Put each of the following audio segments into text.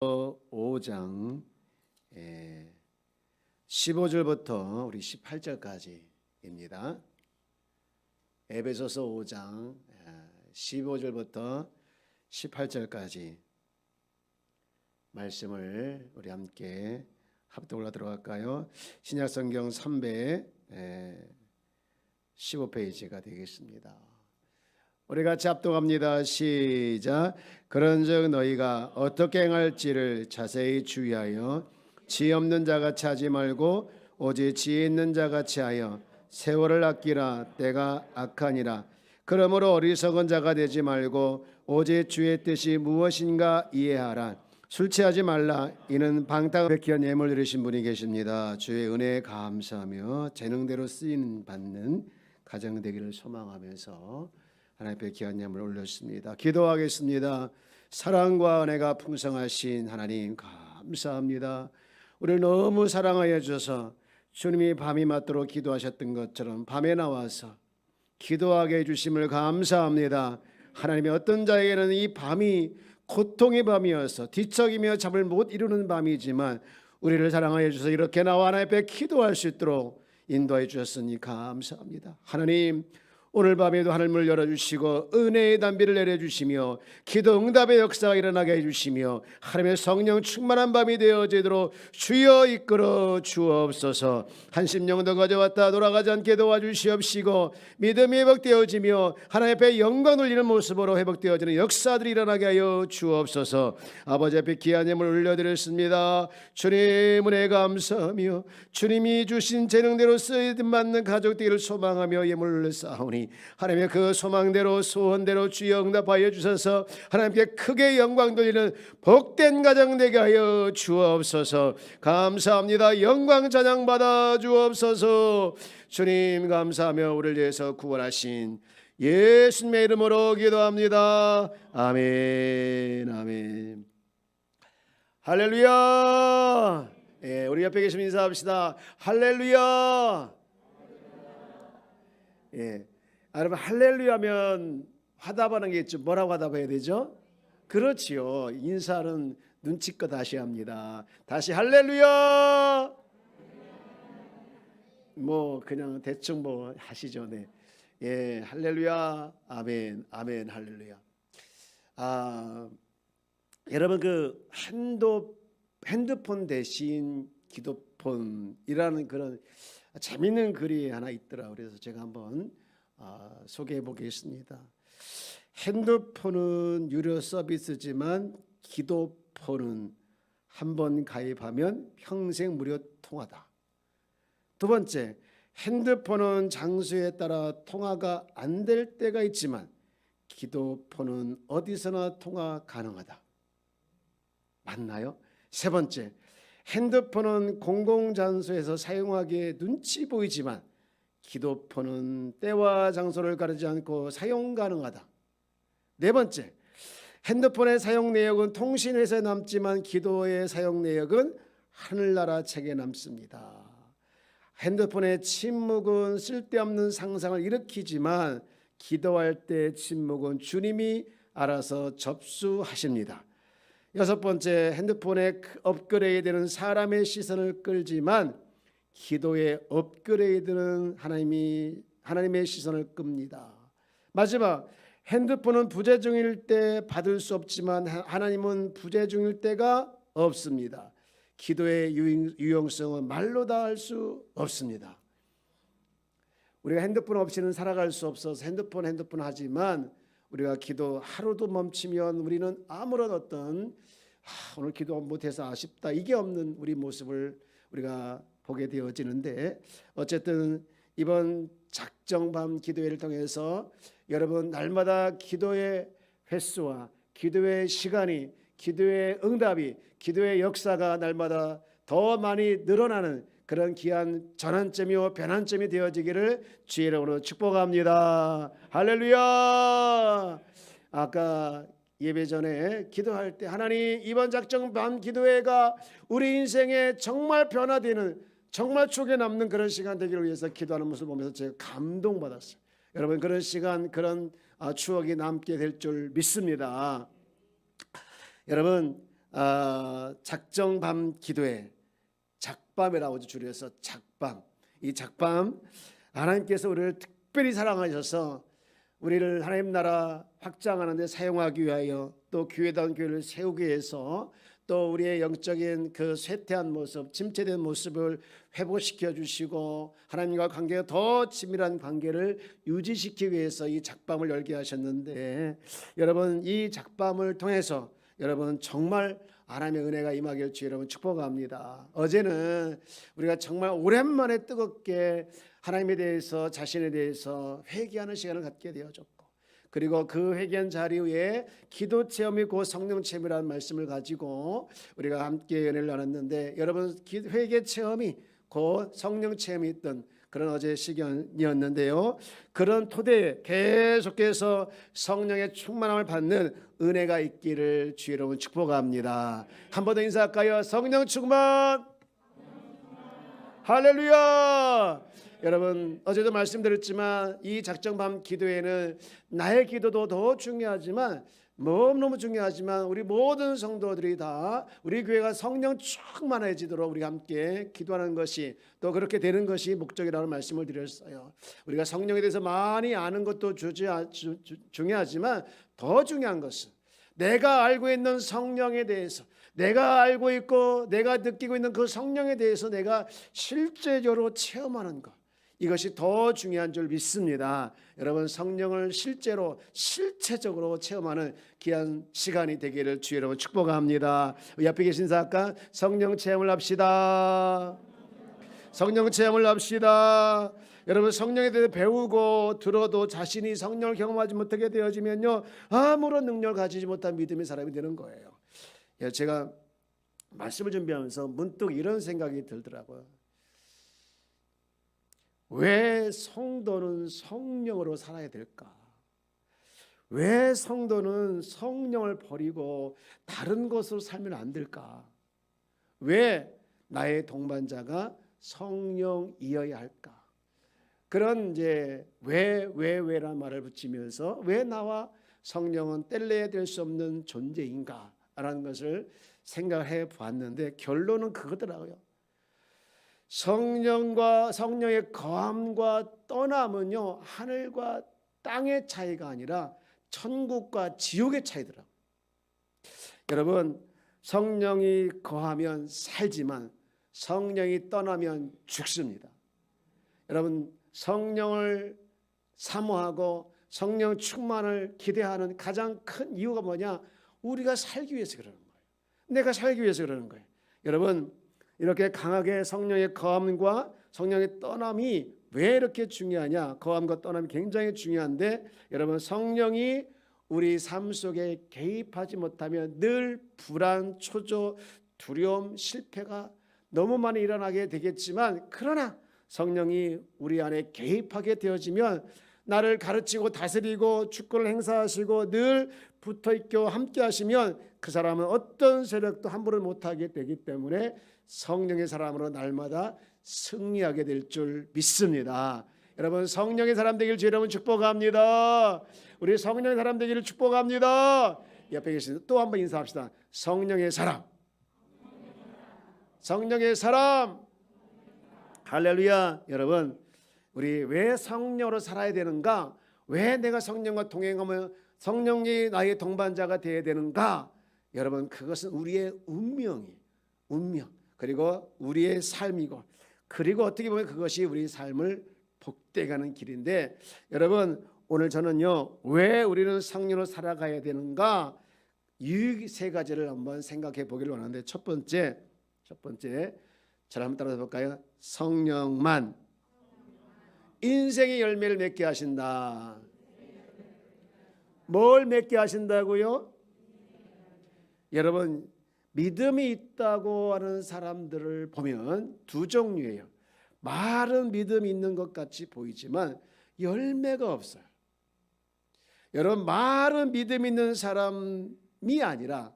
5장 15절부터 우리 18절까지입니다. 에베소서 5장 15절부터 18절까지 말씀을 우리 함께 합독으로 들어갈까요? 신약성경 315페이지가 되겠습니다. 우리 같이 합독합니다. 시작. 그런즉 너희가 어떻게 행할지를 자세히 주의하여 지혜 없는 자같이 하지 말고 오직 지혜 있는 자같이 하여 세월을 아끼라. 때가 악하니라. 그러므로 어리석은 자가 되지 말고 오직 주의 뜻이 무엇인가 이해하라. 술 취하지 말라. 이는 방탕을 베끼는 예물 드리신 분이 계십니다. 주의 은혜에 감사하며 재능대로 쓰임 받는 가정 되기를 소망하면서 하나님 앞에 귀한 예물을 올렸습니다. 기도하겠습니다. 사랑과 은혜가 풍성하신 하나님 감사합니다. 우리를 너무 사랑하여 주셔서 주님이 밤이 맞도록 기도하셨던 것처럼 밤에 나와서 기도하게 해주심을 감사합니다. 하나님의 어떤 자에게는 이 밤이 고통의 밤이어서 뒤척이며 잠을 못 이루는 밤이지만 우리를 사랑하여 주셔서 이렇게 나와 하나님 앞에 기도할 수 있도록 인도해 주셨으니 감사합니다. 하나님, 오늘 밤에도 하늘문을 열어주시고 은혜의 단비를 내려주시며 기도 응답의 역사가 일어나게 해주시며 하나님의 성령 충만한 밤이 되어지도록 주여 이끌어 주옵소서. 한심령도 가져왔다 돌아가지 않게 도와주시옵시고 믿음이 회복되어지며 하나님 앞에 영광 돌리는 모습으로 회복되어지는 역사들이 일어나게 하여 주옵소서. 아버지 앞에 귀한 예물 올려드렸습니다. 주님 은혜 감사하며 주님이 주신 재능대로 쓰임받는 가족 되기를 소망하며 예물을 쌓으니 하나님의 그 소망대로 소원대로 주여 응답하여 주셔서 하나님께 크게 영광 돌리는 복된 가정 되게 하여 주옵소서. 감사합니다. 영광 찬양 받아 주옵소서. 주님 감사하며 우리를 위해서 구원하신 예수님의 이름으로 기도합니다. 아멘. 아멘. 할렐루야. 우리 옆에 계시면 인사합시다. 할렐루야. 여러분 할렐루야 하면 화답하는 게 있죠. 뭐라고 화답해야 되죠? 그렇지요. 인사는 눈치껏 다시 합니다. 다시 할렐루야. 뭐 그냥 대충 뭐 하시죠. 네. 할렐루야. 아멘. 아멘. 할렐루야. 여러분 그 핸드폰 대신 기도폰이라는 그런 재밌는 글이 하나 있더라. 그래서 제가 한번 소개해 보겠습니다. 핸드폰은 유료 서비스지만 기도폰은 한번 가입하면 평생 무료 통화다. 두 번째, 핸드폰은 장소에 따라 통화가 안 될 때가 있지만 기도폰은 어디서나 통화 가능하다. 맞나요? 세 번째, 핸드폰은 공공장소에서 사용하기에 눈치 보이지만 기도폰은 때와 장소를 가리지 않고 사용 가능하다. 네 번째, 핸드폰의 사용 내역은 통신회사에 남지만 기도의 사용 내역은 하늘나라 책에 남습니다. 핸드폰의 침묵은 쓸데없는 상상을 일으키지만 기도할 때 침묵은 주님이 알아서 접수하십니다. 여섯 번째, 핸드폰의 업그레이드는 사람의 시선을 끌지만 기도의 업그레이드는 하나님의 시선을 끕니다. 마지막, 핸드폰은 부재중일 때 받을 수 없지만 하나님은 부재중일 때가 없습니다. 기도의 유용성은 말로 다 할 수 없습니다. 우리가 핸드폰 없이는 살아갈 수 없어서 핸드폰 하지만 우리가 기도 하루도 멈추면 우리는 아무런 어떤 오늘 기도 못해서 아쉽다 이게 없는 우리 모습을 우리가 보게 되어지는데, 어쨌든 이번 작정밤 기도회를 통해서 여러분 날마다 기도의 횟수와 기도의 시간이, 기도의 응답이, 기도의 역사가 날마다 더 많이 늘어나는 그런 귀한 전환점이요 변환점이 되어지기를 주의 이름으로 축복합니다. 할렐루야. 아까 예배 전에 기도할 때 하나님 이번 작정 밤 기도회가 우리 인생에 정말 변화되는, 정말 추억에 남는 그런 시간 되기를 위해서 기도하는 모습을 보면서 제가 감동받았어요. 여러분 그런 시간, 그런 추억이 남게 될 줄 믿습니다. 여러분 작정밤 기도회, 작밤이라고 줄여서 작밤. 이 작밤, 하나님께서 우리를 특별히 사랑하셔서 우리를 하나님 나라 확장하는 데 사용하기 위하여, 또 교회다운 교회를 세우기 위해서, 또 우리의 영적인 그 쇠퇴한 모습, 침체된 모습을 회복시켜 주시고 하나님과 관계가 더 친밀한 관계를 유지시키기 위해서 이 작밤을 열게 하셨는데, 여러분 이 작밤을 통해서 여러분 정말 하나님의 은혜가 임하길 주 여러분 축복합니다. 어제는 우리가 정말 오랜만에 뜨겁게 하나님에 대해서, 자신에 대해서 회개하는 시간을 갖게 되어졌고, 그리고 그 회개한 자리 위에 기도 체험이 곧 성령 체험이라는 말씀을 가지고 우리가 함께 은혜를 나눴는데, 여러분 회개 체험이 곧 성령 체험이 있던 그런 어제 시간이었는데요, 그런 토대에 계속해서 성령의 충만함을 받는 은혜가 있기를 주 여러분 축복합니다. 한 번 더 인사할까요? 성령 충만, 할렐루야. 여러분 어제도 말씀드렸지만 이 작정밤 기도회는 나의 기도도 더 중요하지만, 너무너무 중요하지만 우리 모든 성도들이 다 우리 교회가 성령 충만해지도록 우리가 함께 기도하는 것이, 또 그렇게 되는 것이 목적이라는 말씀을 드렸어요. 우리가 성령에 대해서 많이 아는 것도 중요하지만 더 중요한 것은 내가 알고 있는 성령에 대해서, 내가 알고 있고 내가 느끼고 있는 그 성령에 대해서 내가 실제적으로 체험하는 것, 이것이 더 중요한 줄 믿습니다. 여러분 성령을 실제로 실체적으로 체험하는 귀한 시간이 되기를 주 여러분 축복합니다. 옆에 계신 사람 성령 체험을 합시다. 성령 체험을 합시다. 여러분 성령에 대해 배우고 들어도 자신이 성령을 경험하지 못하게 되어지면요, 아무런 능력을 가지지 못한 믿음의 사람이 되는 거예요. 제가 말씀을 준비하면서 문득 이런 생각이 들더라고요. 왜 성도는 성령으로 살아야 될까? 왜 성도는 성령을 버리고 다른 것으로 살면 안 될까? 왜 나의 동반자가 성령이어야 할까? 그런 이제 왜라는 말을 붙이면서 왜 나와 성령은 뗄래야 될 수 없는 존재인가라는 것을 생각해 보았는데, 결론은 그거더라고요. 성령과 성령의 거함과 떠남은요, 하늘과 땅의 차이가 아니라 천국과 지옥의 차이더라고요. 여러분 성령이 거하면 살지만 성령이 떠나면 죽습니다. 여러분 성령을 사모하고 성령 충만을 기대하는 가장 큰 이유가 뭐냐? 우리가 살기 위해서 그러는 거예요. 내가 살기 위해서 그러는 거예요. 여러분 이렇게 강하게 성령의 거함과 성령의 떠남이 왜 이렇게 중요하냐? 거함과 떠남이 굉장히 중요한데, 여러분 성령이 우리 삶 속에 개입하지 못하면 늘 불안, 초조, 두려움, 실패가 너무 많이 일어나게 되겠지만, 그러나 성령이 우리 안에 개입하게 되어지면 나를 가르치고 다스리고 주권을 행사하시고 늘 붙어있고 함께 하시면 그 사람은 어떤 세력도 함부로 못하게 되기 때문에 성령의 사람으로 날마다 승리하게 될 줄 믿습니다. 여러분 성령의 사람 되기를 주 여러분 축복합니다. 우리 성령의 사람 되기를 축복합니다. 옆에 계신 또 한 번 인사합시다. 성령의 사람, 성령의 사람. 할렐루야. 여러분 우리 왜 성령으로 살아야 되는가? 왜 내가 성령과 동행하며 성령이 나의 동반자가 되어야 되는가? 여러분 그것은 우리의 운명이에요. 운명. 그리고 우리의 삶이고, 그리고 어떻게 보면 그것이 우리 삶을 복되게 하는 길인데, 여러분 오늘 저는요, 왜 우리는 성령으로 살아가야 되는가? 이 세 가지를 한번 생각해 보기를 원하는데, 첫 번째 잘 한번 따라서 볼까요? 성령만 인생의 열매를 맺게 하신다. 뭘 맺게 하신다고요? 여러분 믿음이 있다고 하는 사람들을 보면 두 종류예요. 말은 믿음이 있는 것 같이 보이지만 열매가 없어요. 여러분 말은 믿음 있는 사람이 아니라,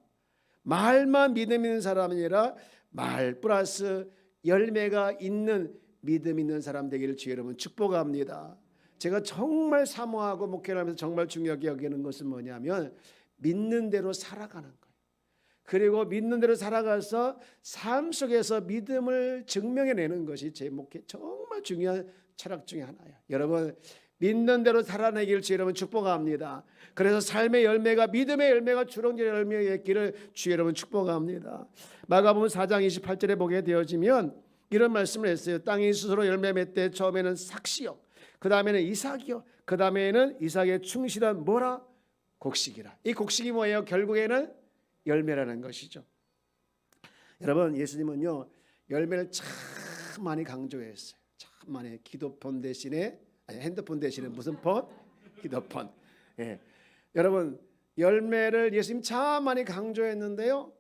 말만 믿음 있는 사람이 아니라 말 플러스 열매가 있는 믿음 있는 사람 되기를 주 여러분 축복합니다. 제가 정말 사모하고 목회를 하면서 정말 중요하게 여기는 것은 뭐냐면 믿는 대로 살아가는 거예요. 그리고 믿는 대로 살아가서 삶 속에서 믿음을 증명해내는 것이 제 목회 정말 중요한 철학 중에 하나예요. 여러분 믿는 대로 살아내기를 주 여러분 축복합니다. 그래서 삶의 열매가 믿음의 열매가 주렁주렁 열매의 있기를 주 여러분 축복합니다. 마가복음 4장 28절에 보게 되어지면 이런 말씀을 했어요. 땅이 스스로 열매 맺되 처음에는 삭시요, 그 다음에는 이삭이요, 그 다음에는 이삭의 충실한 뭐라? 곡식이라. 이 곡식이 뭐예요? 결국에는 열매라는 것이죠. 여러분 예수님은요 열매를 참 많이 강조했어요. 참 많이. 기도폰 대신에 핸드폰 대신에 무슨 폰? 기도폰. 예. 여러분 열매를 예수님 참 많이 강조했는데요.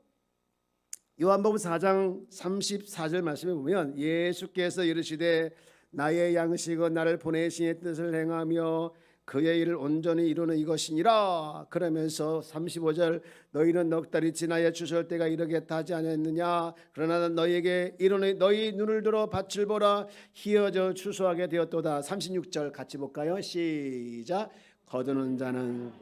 요한복음 4장 34절 말씀에 보면 예수께서 이르시되 나의 양식은 나를 보내신 이의 뜻을 행하며 그의 일을 온전히 이루는 이것이니라. 그러면서 35절 너희는 넉 달이 지나야 주설 때가 이르겠다 하지 않았느냐. 그러나 너희에게 이르노니 너희 눈을 들어 밭을 보라 희어져 추수하게 되었도다. 36절 같이 볼까요? 시작. 거두는 자는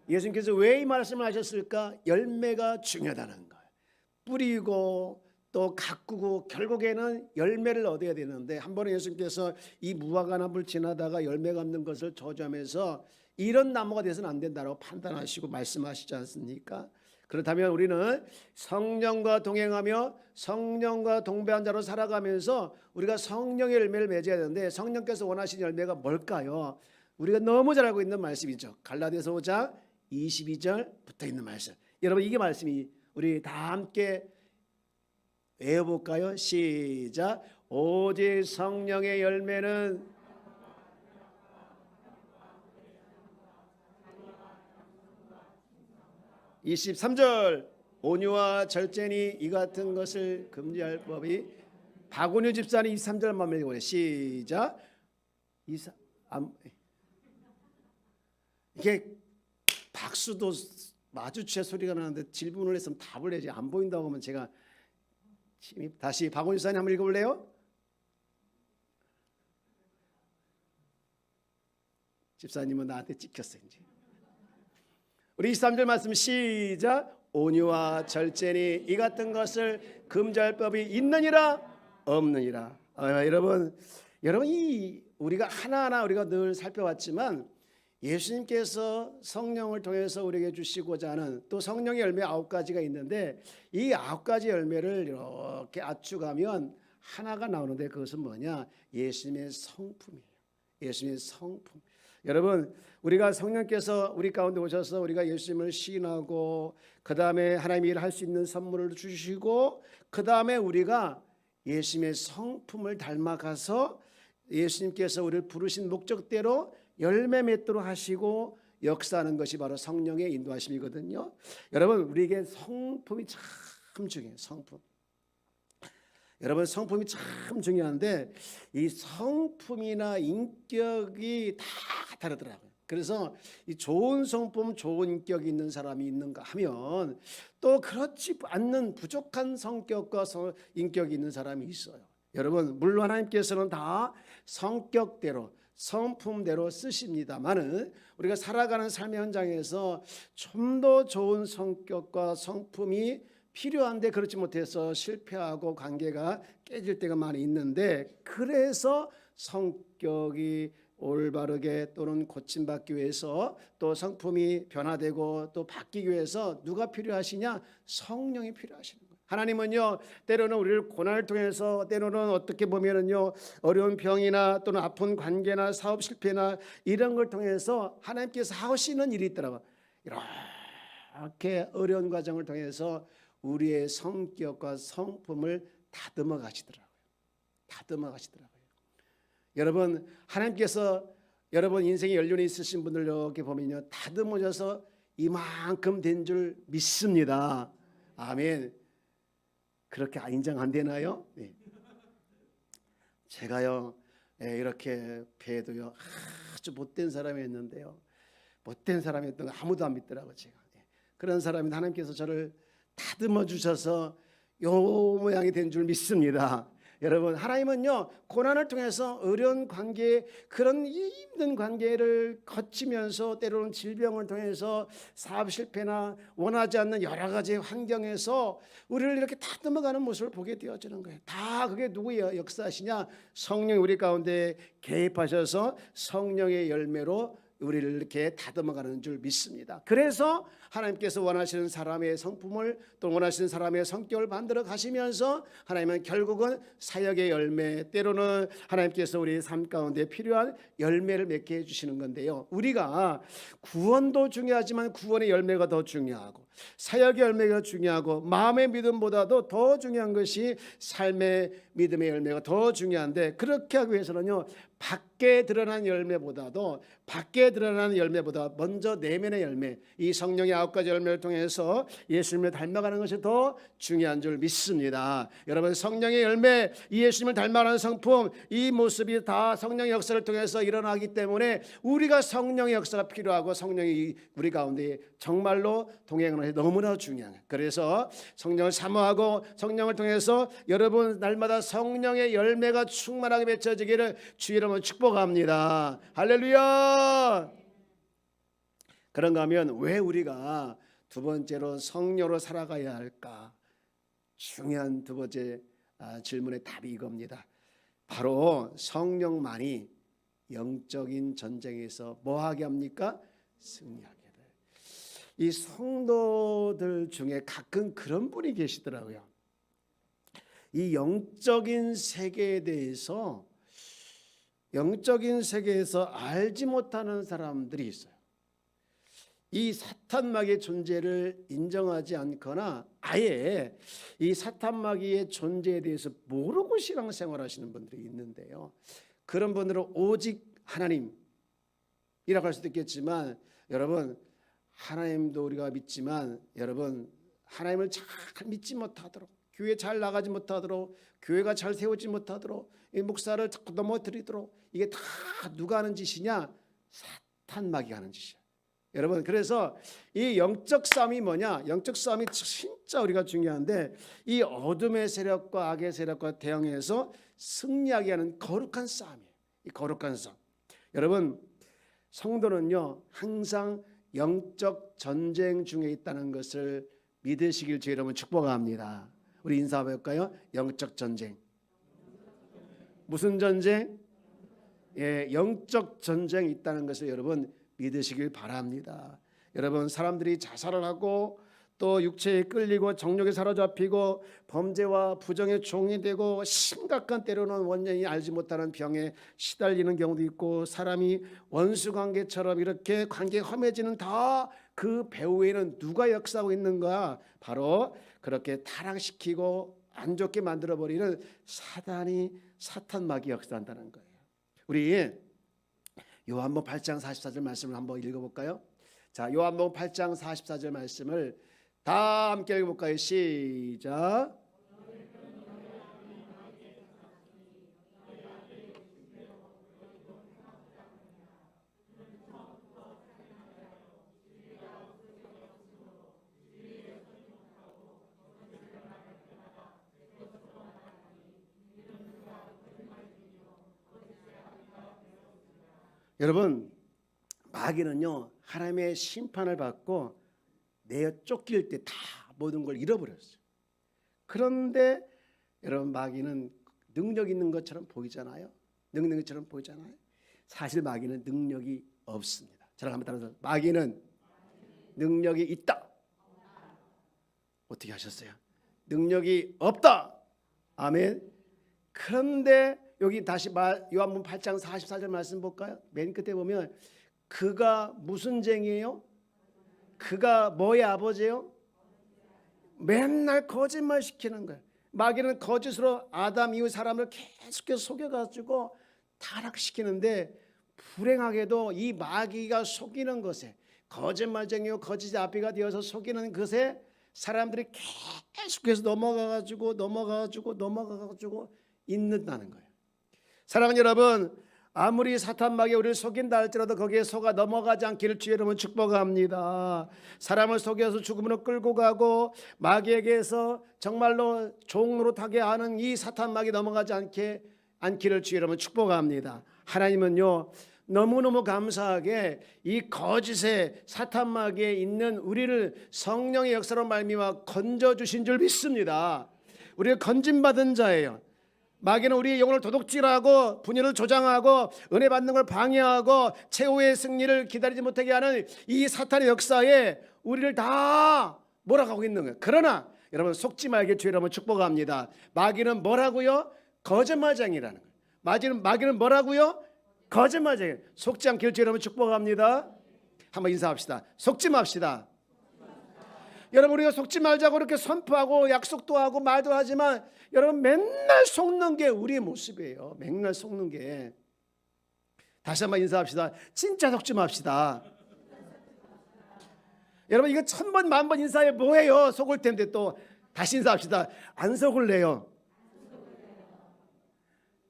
예수님께서 왜 이 말씀을 하셨을까? 열매가 중요하다는 거예요. 뿌리고 또 가꾸고 결국에는 열매를 얻어야 되는데 한 번은 예수님께서 이 무화과 나무를 지나다가 열매가 없는 것을 저주하면서 이런 나무가 돼서는 안 된다고 판단하시고 말씀하시지 않습니까? 그렇다면 우리는 성령과 동행하며 성령과 동배한 자로 살아가면서 우리가 성령의 열매를 맺어야 되는데 성령께서 원하시는 열매가 뭘까요? 우리가 너무 잘 알고 있는 말씀이죠. 갈라디아서 5장 22절 붙어 있는 말씀. 여러분 이게 말씀이 우리 다 함께 외워볼까요? 시작. 오직 성령의 열매는 23절 온유와 절제니 이 같은 것을 금지할 법이. 박은유 집사님 23절만 읽어보세요. 시작. 이게 박수도 마주치의 소리가 나는데 질문을 했으면 답을 해야지. 안 보인다고 하면 제가 다시 박원유 집사님 한번 읽어볼래요? 집사님은 나한테 찍혔어요. 이제 우리 23절 말씀 시작. 온유와 절제니 이 같은 것을 금지할 법이 있느니라 없느니라. 여러분 이 우리가 하나하나 우리가 늘 살펴왔지만 예수님께서 성령을 통해서 우리에게 주시고자 하는 또 성령의 열매 9가지가 있는데 이 9가지 열매를 이렇게 압축하면 하나가 나오는데 그것은 뭐냐? 예수님의 성품이에요. 예수님의 성품. 여러분 우리가 성령께서 우리 가운데 오셔서 우리가 예수님을 시인하고 그 다음에 하나님의 일을 할 수 있는 선물을 주시고 그 다음에 우리가 예수님의 성품을 닮아가서 예수님께서 우리를 부르신 목적대로 열매 맺도록 하시고 역사하는 것이 바로 성령의 인도하심이거든요. 여러분 우리에게 성품이 참 중요해요. 성품. 여러분 성품이 참 중요한데 이 성품이나 인격이 다 다르더라고요. 그래서 이 좋은 성품, 좋은 인격이 있는 사람이 있는가 하면 또 그렇지 않는 부족한 성격과 인격이 있는 사람이 있어요. 여러분 물론 하나님께서는 다 성격대로 성품대로 쓰십니다만은 우리가 살아가는 삶의 현장에서 좀 더 좋은 성격과 성품이 필요한데 그렇지 못해서 실패하고 관계가 깨질 때가 많이 있는데 그래서 성격이 올바르게 또는 고침받기 위해서 또 성품이 변화되고 또 바뀌기 위해서 누가 필요하시냐? 성령이 필요하시는 거예요. 하나님은요 때로는 우리를 고난을 통해서 때로는 어떻게 보면은요 어려운 병이나 또는 아픈 관계나 사업 실패나 이런 걸 통해서 하나님께서 하시는 일이 있더라고요. 이렇게 어려운 과정을 통해서 우리의 성격과 성품을 다듬어 가시더라고요. 다듬어 가시더라고요. 여러분 하나님께서 여러분 인생에 연륜이 있으신 분들 이렇게 보면요 다듬어져서 이만큼 된 줄 믿습니다. 아멘. 그렇게 인정 안 되나요? 네. 제가요 이렇게 배도요 아주 못된 사람이었는데요 못된 사람이었던 거 아무도 안 믿더라고요. 제가 그런 사람이 하나님께서 저를 다듬어 주셔서 요 모양이 된 줄 믿습니다. 여러분, 하나님은요 고난을 통해서 어려운 관계, 그런 힘든 관계를 거치면서 때로는 질병을 통해서 사업 실패나 원하지 않는 여러 가지 환경에서 우리를 이렇게 다듬어가는 모습을 보게 되어지는 거예요. 다 그게 누구의 역사시냐? 성령이 우리 가운데 개입하셔서 성령의 열매로 우리를 이렇게 다듬어가는 줄 믿습니다. 그래서 하나님께서 원하시는 사람의 성품을, 또 원하시는 사람의 성격을 만들어 가시면서 하나님은 결국은 사역의 열매, 때로는 하나님께서 우리 삶 가운데 필요한 열매를 맺게 해주시는 건데요, 우리가 구원도 중요하지만 구원의 열매가 더 중요하고 사역의 열매가 중요하고 마음의 믿음보다도 더 중요한 것이 삶의 믿음의 열매가 더 중요한데, 그렇게 하기 위해서는요 밖에 드러난 열매보다도 먼저 내면의 열매, 이 성령의 9가지 열매를 통해서 예수님을 닮아가는 것이 더 중요한 줄 믿습니다. 여러분, 성령의 열매, 이 예수님을 닮아가는 성품, 이 모습이 다 성령의 역사를 통해서 일어나기 때문에 우리가 성령의 역사가 필요하고 성령이 우리 가운데 정말로 동행하는 것이 너무나 중요해요. 그래서 성령을 사모하고 성령을 통해서 여러분 날마다 성령의 열매가 충만하게 맺혀지기를 주 이름으로 축복합니다. 할렐루야. 그런가 하면 왜 우리가 두 번째로 성령으로 살아가야 할까? 중요한 두 번째 질문의 답이 이겁니다. 바로 성령만이 영적인 전쟁에서 뭐하게 합니까? 승리하게 돼요. 이 성도들 중에 가끔 그런 분이 계시더라고요. 이 영적인 세계에 대해서, 영적인 세계에서 알지 못하는 사람들이 있어요. 이 사탄 마귀의 존재를 인정하지 않거나 아예 이 사탄 마귀의 존재에 대해서 모르고 신앙생활하시는 분들이 있는데요, 그런 분들은 오직 하나님이라고 할 수도 있겠지만, 여러분 하나님도 우리가 믿지만 여러분 하나님을 잘 믿지 못하도록, 교회 잘 나가지 못하도록, 교회가 잘 세우지 못하도록, 이 목사를 자꾸 넘어뜨리도록, 이게 다 누가 하는 짓이냐? 사탄 마귀가 하는 짓이야. 여러분, 그래서 이 영적 싸움이 뭐냐? 영적 싸움이 진짜 우리가 중요한데, 이 어둠의 세력과 악의 세력과 대응해서 승리하게 하는 거룩한 싸움이에요. 이 거룩한 싸움. 여러분, 성도는요 항상 영적 전쟁 중에 있다는 것을 믿으시길 주 여러분 축복합니다. 우리 인사해 볼까요? 영적 전쟁. 무슨 전쟁? 영적 전쟁이 있다는 것을 여러분 믿으시길 바랍니다. 여러분, 사람들이 자살을 하고 또 육체에 끌리고 정욕에 사로잡히고 범죄와 부정의 종이 되고 심각한, 때로는 원인이 알지 못하는 병에 시달리는 경우도 있고, 사람이 원수관계처럼 이렇게 관계가 험해지는 다 그 배후에는 누가 역사하고 있는가? 바로 그렇게 타락시키고 안 좋게 만들어버리는 사탄 마귀 역사한다는 거예요. 우리 요한복음 8장 44절 말씀을 한번 읽어볼까요? 자, 요한복음 8장 44절 말씀을 다 함께 읽어볼까요? 시작. 여러분, 마귀는요 하나님의 심판을 받고 내어 쫓길 때 다 모든 걸 잃어버렸어요. 그런데 여러분, 마귀는 능력 있는 것처럼 보이잖아요. 능력처럼 보이잖아요. 사실 마귀는 능력이 없습니다. 저랑 한번 따라서, 마귀는 능력이 있다. 어떻게 하셨어요? 능력이 없다. 아멘. 그런데 여기 다시 요한복음 8장 44절 말씀 볼까요? 맨 끝에 보면 그가 무슨 쟁이에요? 그가 뭐의 아버지예요? 맨날 거짓말 시키는 거예요. 마귀는 거짓으로 아담 이후 사람을 계속해서 속여가지고 타락시키는데, 불행하게도 이 마귀가 속이는 것에, 거짓말쟁이요 거짓 아비가 되어서 속이는 것에 사람들이 계속해서 넘어가가지고 있는다는 거예요. 사랑하는 여러분, 아무리 사탄 마귀가 우리를 속인다 할지라도 거기에 속아 넘어가지 않기를 주의 이름으로 축복합니다. 사람을 속여서 죽음으로 끌고 가고 마귀에게서 정말로 종노릇하게 하는 이 사탄 마귀 넘어가지 않기를 주의 이름으로 축복합니다. 하나님은요, 너무너무 감사하게 이 거짓의 사탄 마귀에 있는 우리를 성령의 역사로 말미암아 건져주신 줄 믿습니다. 우리가 건짐받은 자예요. 마귀는 우리의 영혼을 도둑질하고 분열을 조장하고 은혜 받는 걸 방해하고 최후의 승리를 기다리지 못하게 하는 이 사탄의 역사에 우리를 다 몰아가고 있는 거예요. 그러나 여러분 속지 말게 주의 이름으로 축복합니다. 마귀는 뭐라고요? 거짓말쟁이라는 거예요. 마귀는 뭐라고요? 거짓말쟁이. 속지 않기를 주의 이름으로 축복합니다. 한번 인사합시다. 속지 맙시다. 여러분 우리가 속지 말자고 이렇게 선포하고 약속도 하고 말도 하지만 여러분 맨날 속는 게 우리의 모습이에요. 맨날 속는 게. 다시 한번 인사합시다. 진짜 속지 맙시다. 여러분 이거 1000번 만번 인사해 뭐해요? 속을 텐데 또 다시 인사합시다. 안 속을래요.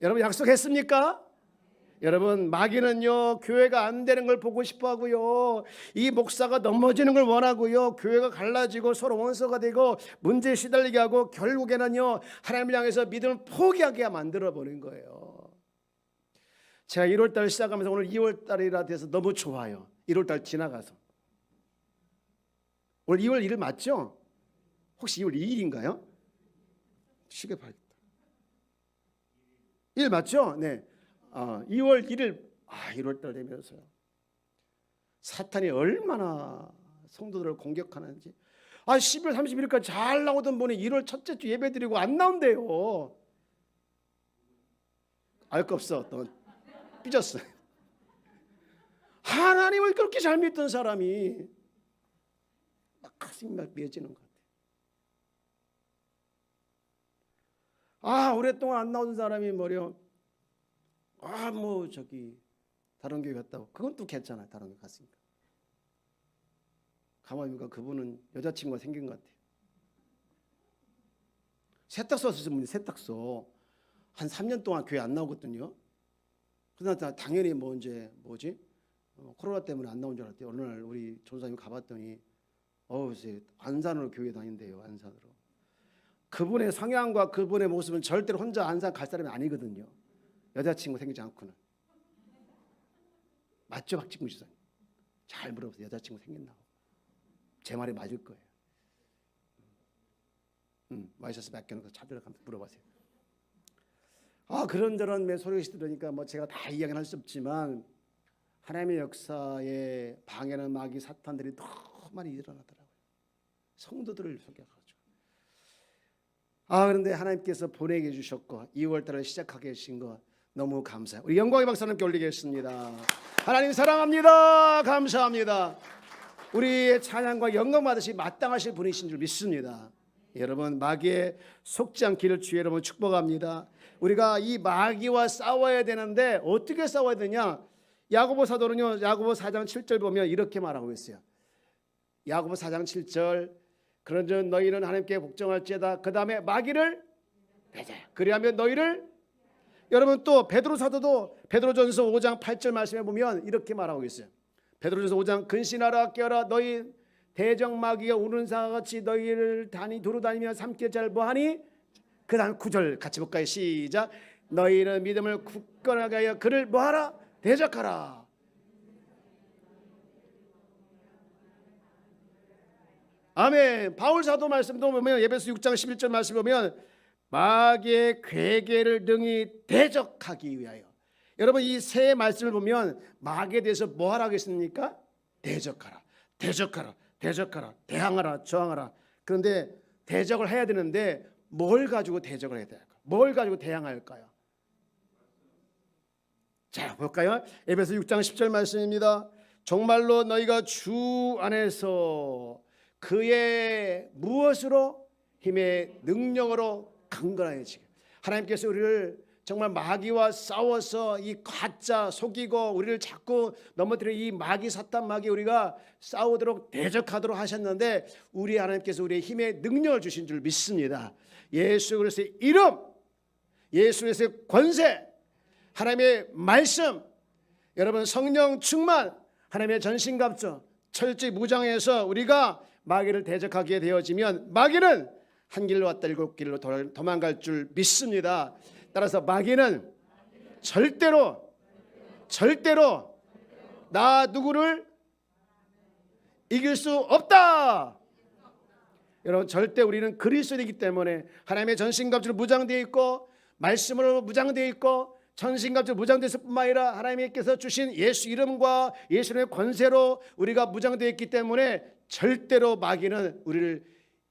여러분 약속했습니까? 여러분 마귀는요 교회가 안 되는 걸 보고 싶어 하고요, 이 목사가 넘어지는 걸 원하고요, 교회가 갈라지고 서로 원수가 되고 문제에 시달리게 하고 결국에는요 하나님을 향해서 믿음을 포기하게 만들어 버린 거예요. 제가 1월달 시작하면서 오늘 2월달이라 돼서 너무 좋아요. 1월달 지나가서 오늘 2월 1일 맞죠? 혹시 2월 2일인가요? 시계 봐야겠다. 1 맞죠? 네. 2월 1일 1월달 되면서요 사탄이 얼마나 성도들을 공격하는지. 12월 31일까지 잘 나오던 분이 1월 첫째 주 예배 드리고 안 나온대요. 알 거 없어. 또 삐졌어. 하나님을 그렇게 잘 믿던 사람이 막 가슴이 막 맺어지는 것 같아요. 오랫동안 안 나오던 사람이 뭐려 다른 교회 갔다고. 그건 또 괜찮아요. 다른 교회 갔으니까. 가만히 보니까 그분은 여자친구가 생긴 것 같아요. 세탁소 쓰신 분이 세탁소 한 3년 동안 교회 안 나오거든요. 그러나 당연히 코로나 때문에 안 나온 줄 알았대요. 어느 날 우리 전사님 가봤더니 안산으로 교회 다닌대요. 안산으로. 그분의 성향과 그분의 모습은 절대로 혼자 안산 갈 사람이 아니거든요. 여자친구 생기지 않고는. 맞죠, 박진구 지사님? 잘 물어보세요. 여자친구 생겼나? 제 말이 맞을 거예요. 와이셔츠 맡겨놓고 찾으러가면서 물어보세요. 그런저런 소리를 들으니까 제가 다 이야기는 할 수 없지만 하나님의 역사에 방해하는 마귀 사탄들이 너무 많이 일어나더라고요. 성도들을 속여가지고. 그런데 하나님께서 보내게 해주셨고 2월달을 시작하게 하신 거 너무 감사해요. 우리 영광의 박수 함께 올리겠습니다. 하나님 사랑합니다. 감사합니다. 우리의 찬양과 영광 받으시 마땅하실 분이신 줄 믿습니다. 여러분 마귀에 속지 않기를 주의 이름으로 축복합니다. 우리가 이 마귀와 싸워야 되는데 어떻게 싸워야 되냐? 야고보 사도는요 야고보 4장 7절 보면 이렇게 말하고 있어요. 야고보 4장 7절 그런즉 너희는 하나님께 복종할지어다. 그 다음에 마귀를 배제하여 그리하면 너희를. 여러분 또 베드로 사도도 베드로전서 5장 8절 말씀에 보면 이렇게 말하고 있어요. 베드로전서 5장 근신하라 깨어라 너희 대적 마귀가 우는 사같이 너희를 두루 다니며 삼킬 잘 뭐하니. 그 다음 9절 같이 볼까요? 시작. 너희는 믿음을 굳건하게 하여 그를 뭐하라? 대적하라. 아멘. 바울 사도 말씀도 보면 에베소 6장 11절 말씀 보면 마귀의 괴계를 능히 대적하기 위하여. 여러분 이 세 말씀을 보면 마귀에 대해서 뭐 하라고 했습니까? 대적하라. 대적하라. 대적하라. 대항하라. 저항하라. 그런데 대적을 해야 되는데 뭘 가지고 대적을 해야 될까? 뭘 가지고 대항할까요? 자 볼까요? 에베소 6장 10절 말씀입니다. 정말로 너희가 주 안에서 그의 무엇으로? 힘의 능력으로 강건해지게. 하나님께서 우리를 정말 마귀와 싸워서 이 가짜 속이고 우리를 자꾸 넘어뜨리는 이 마귀 사탄 마귀 우리가 싸우도록 대적하도록 하셨는데 우리 하나님께서 우리의 힘의 능력을 주신 줄 믿습니다. 예수 그리스도의 이름, 예수 그리스도의 권세, 하나님의 말씀, 여러분 성령 충만, 하나님의 전신갑주 철저히 무장해서 우리가 마귀를 대적하게 되어지면 마귀는 한 길로 왔다 일곱 길로 도망갈 줄 믿습니다. 따라서 마귀는 절대로 나 누구를 이길 수 없다. 여러분 절대 우리는 그리스도이기 때문에 하나님의 전신갑주로 무장되어 있고 말씀으로 무장되어 있고 전신갑주로 무장되었을 뿐만 아니라 하나님께서 주신 예수 이름과 예수 이름의 권세로 우리가 무장되어 있기 때문에 절대로 마귀는 우리를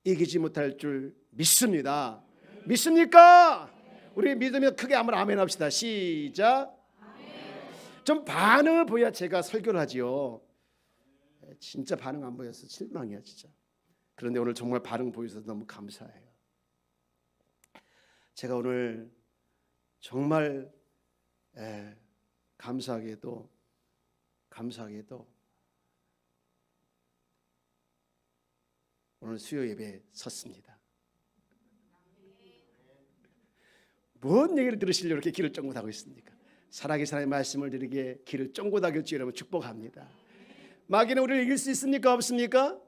이기지 못할 줄 믿습니다. 믿습니까? 우리 믿으면 크게 한번 아멘 합시다. 시작. 좀 반응을 보여야 제가 설교를 하지요. 진짜 반응 안 보여서 실망이야 진짜. 그런데 오늘 정말 반응 보여서 너무 감사해요. 제가 오늘 정말 감사하게도 오늘 수요 예배에 섰습니다. 뭔 얘기를 들으시려고 이렇게 귀를 쫑긋하고 있습니까? 살아계신 하나님의 말씀을 들으기에 귀를 쫑긋하길 주 여러분 축복합니다. 마귀는 우리를 이길 수 있습니까? 없습니까?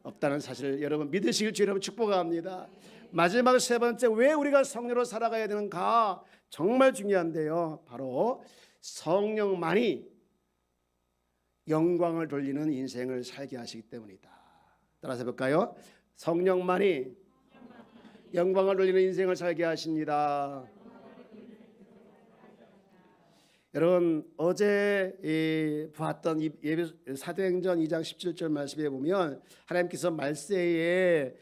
없다는 사실을 여러분 믿으시길 주 여러분 축복합니다. 마지막 세 번째, 왜 우리가 성령으로 살아가야 되는가? 정말 중요한데요. 바로 성령만이 영광을 돌리는 인생을 살게 하시기 때문이다. 따라서 볼까요? 성령만이 영광을 돌리는 인생을 살게 하십니다. 여러분 어제 봤던 사도행전 2장 17절 말씀에 보면 하나님께서 말세에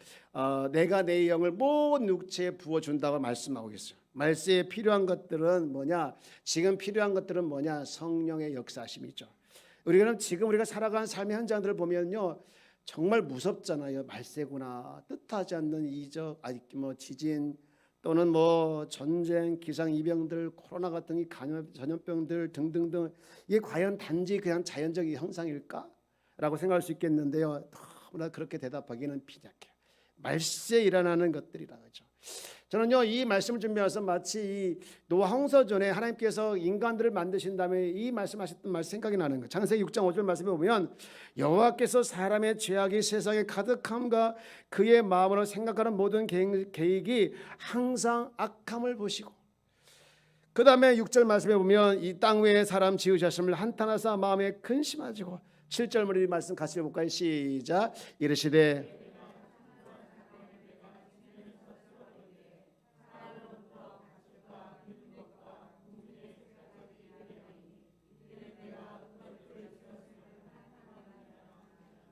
내가 내 영을 모든 육체에 부어준다고 말씀하고 계세요. 말세에 필요한 것들은 뭐냐? 지금 필요한 것들은 뭐냐? 성령의 역사심이죠. 우리가 살아가는 삶의 현장들을 보면요, 정말 무섭잖아요. 말세구나. 뜻하지 않는 이적, 지진 또는 전쟁, 기상이병들, 코로나 같은 이 전염병들 등등등, 이게 과연 단지 그냥 자연적인 현상일까라고 생각할 수 있겠는데요. 너무나 그렇게 대답하기는 빈약해요. 말세에 일어나는 것들이라 하죠. 저는요 이 말씀을 준비해서 마치 이 노아 홍서전에 하나님께서 인간들을 만드신 다음에 이 말씀하셨던 말씀 생각이 나는 거예요. 창세기 6장 5절 말씀에 보면 여호와께서 사람의 죄악이 세상에 가득함과 그의 마음으로 생각하는 모든 계획이 항상 악함을 보시고, 그 다음에 6절 말씀에 보면 이 땅 위에 사람 지으셨음을 한탄하사 마음에 근심하시고, 7절 우리 말씀 같이 해볼까요? 시작. 이르시되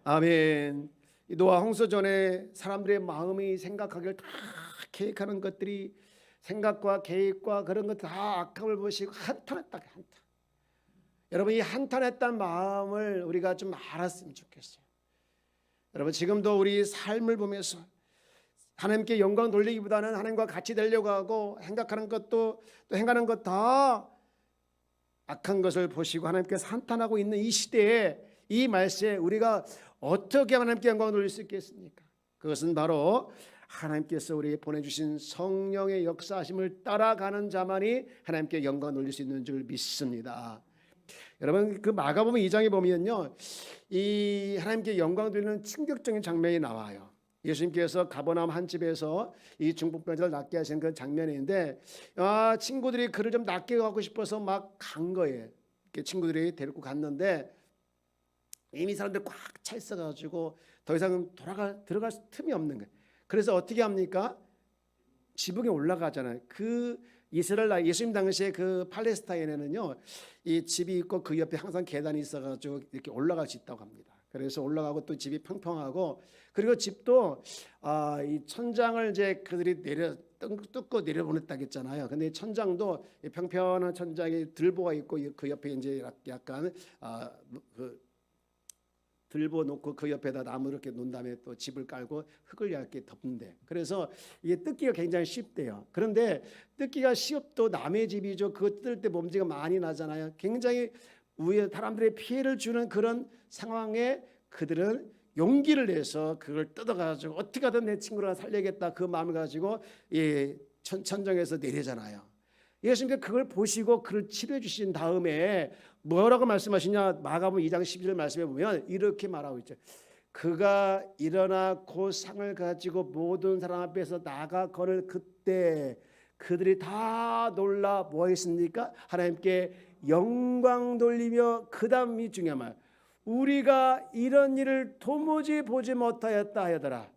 아멘. 노아 홍수전에 사람들의 마음이 생각하기를 다 계획하는 것들이 생각과 계획과 그런 것 다 악함을 보시고 한탄했다. 여러분 이 한탄했다는 마음을 우리가 좀 알았으면 좋겠어요. 여러분 지금도 우리 삶을 보면서 하나님께 영광 돌리기보다는 하나님과 같이 되려고 하고 생각하는 것도 또 행하는 것 다 악한 것을 보시고 하나님께서 한탄하고 있는 이 시대에 이 말씀에 우리가 어떻게 하나님께 영광을 돌릴 수 있겠습니까? 그것은 바로 하나님께서 우리에게 보내주신 성령의 역사하심을 따라가는 자만이 하나님께 영광을 돌릴 수 있는 줄 믿습니다. 여러분 그 마가복음 2장에 보면요, 이 하나님께 영광 돌리는 충격적인 장면이 나와요. 예수님께서 가버나움 한 집에서 이 중풍병자를 낫게 하신 그 장면인데, 친구들이 그를 좀 낫게 하고 싶어서 막 간 거예요. 친구들이 데리고 갔는데 이미 사람들 꽉 차 있어가지고 더 이상 들어갈 틈이 없는 거예요. 그래서 어떻게 합니까? 지붕에 올라가잖아요. 그 이스라엘 예수님 당시에 그 팔레스타인에는요, 이 집이 있고 그 옆에 항상 계단이 있어가지고 이렇게 올라갈 수 있다고 합니다. 그래서 올라가고 또 집이 평평하고, 그리고 집도 이 천장을 이제 그들이 뜯고 내려보냈다고 했잖아요. 근데 천장도 평평한 천장에 들보가 있고 그 옆에 이제 약간 그 들보 놓고 그 옆에다 나무 이렇게 놓은 다음에 또 집을 깔고 흙을 얇게 덮는데, 그래서 이게 뜯기가 굉장히 쉽대요. 그런데 뜯기가 쉬워도 남의 집이죠. 그거 뜯을 때 먼지가 많이 나잖아요. 굉장히 위에 사람들의 피해를 주는 그런 상황에 그들은 용기를 내서 그걸 뜯어가지고 어떻게 하든 내 친구를 살려야겠다 그 마음을 가지고 이 천정에서 내리잖아요. 예수님께서 그걸 보시고 그를 치료해 주신 다음에 뭐라고 말씀하시냐? 마가복음 2장 12절 말씀해 보면 이렇게 말하고 있죠. 그가 일어나 그 상을 가지고 모든 사람 앞에서 나가 거를 그때 그들이 다 놀라 뭐 했습니까? 하나님께 영광 돌리며 그 다음이 중요한 말. 우리가 이런 일을 도무지 보지 못하였다 하더라.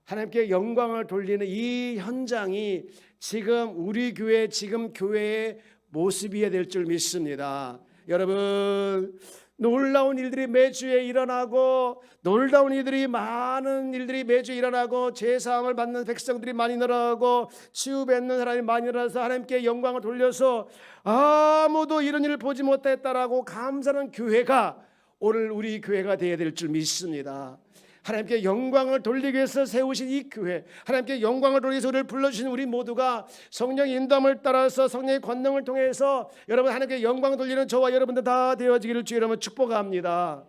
하나님께 영광을 돌리는 이 현장이 지금 우리 교회, 지금 교회의 모습이어야 될 줄 믿습니다. 여러분, 놀라운 일들이 매주에 일어나고, 놀라운 일들이 많은 일들이 매주 일어나고, 제사함을 받는 백성들이 많이 늘어나고, 치유받는 사람이 많이 일어나서 하나님께 영광을 돌려서 아무도 이런 일을 보지 못했다라고 감사하는 교회가 오늘 우리 교회가 되어야 될 줄 믿습니다. 하나님께 영광을 돌리기 위해서 세우신 이 교회, 하나님께 영광을 돌리기 위해서 우리를 불러주신 우리 모두가 성령의 인도함을 따라서 성령의 권능을 통해서 여러분 하나님께 영광을 돌리는 저와 여러분들 다 되어지기를 주의 이름으로 축복합니다.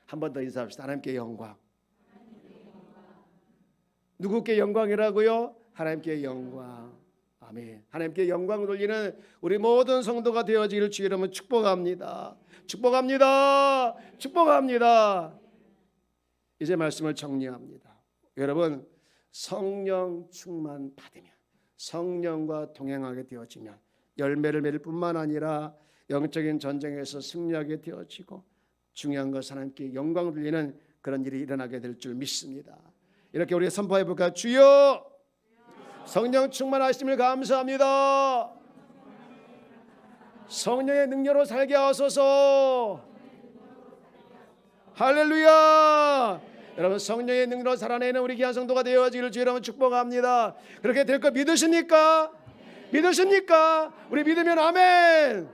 한 번 더 인사합시다. 하나님께 영광. 누구께 영광이라고요? 하나님께 영광. 아멘. 하나님께 영광을 돌리는 우리 모든 성도가 되어지기를 주의 이름으로 축복합니다. 축복합니다. 축복합니다. 이제 말씀을 정리합니다. 여러분, 성령 충만 받으면, 성령과 동행하게 되어지면 열매를 맺을 뿐만 아니라 영적인 전쟁에서 승리하게 되어지고, 중요한 것은 하나님께 영광을 돌리는 그런 일이 일어나게 될 줄 믿습니다. 이렇게 우리가 선포해 볼까요? 주여, 성령 충만하심을 감사합니다. 성령의 능력으로 살게 하소서. 할렐루야. 여러분, 성령의 능력으로 살아내는 우리 귀한 성도가 되어지기를 주의 이름으로 축복합니다. 그렇게 될 거 믿으십니까? 믿으십니까? 우리 믿으면 아멘.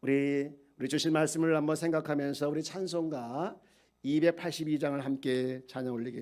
우리 주신 말씀을 한번 생각하면서 우리 찬송가 282장을 함께 찬양 올리겠습니다.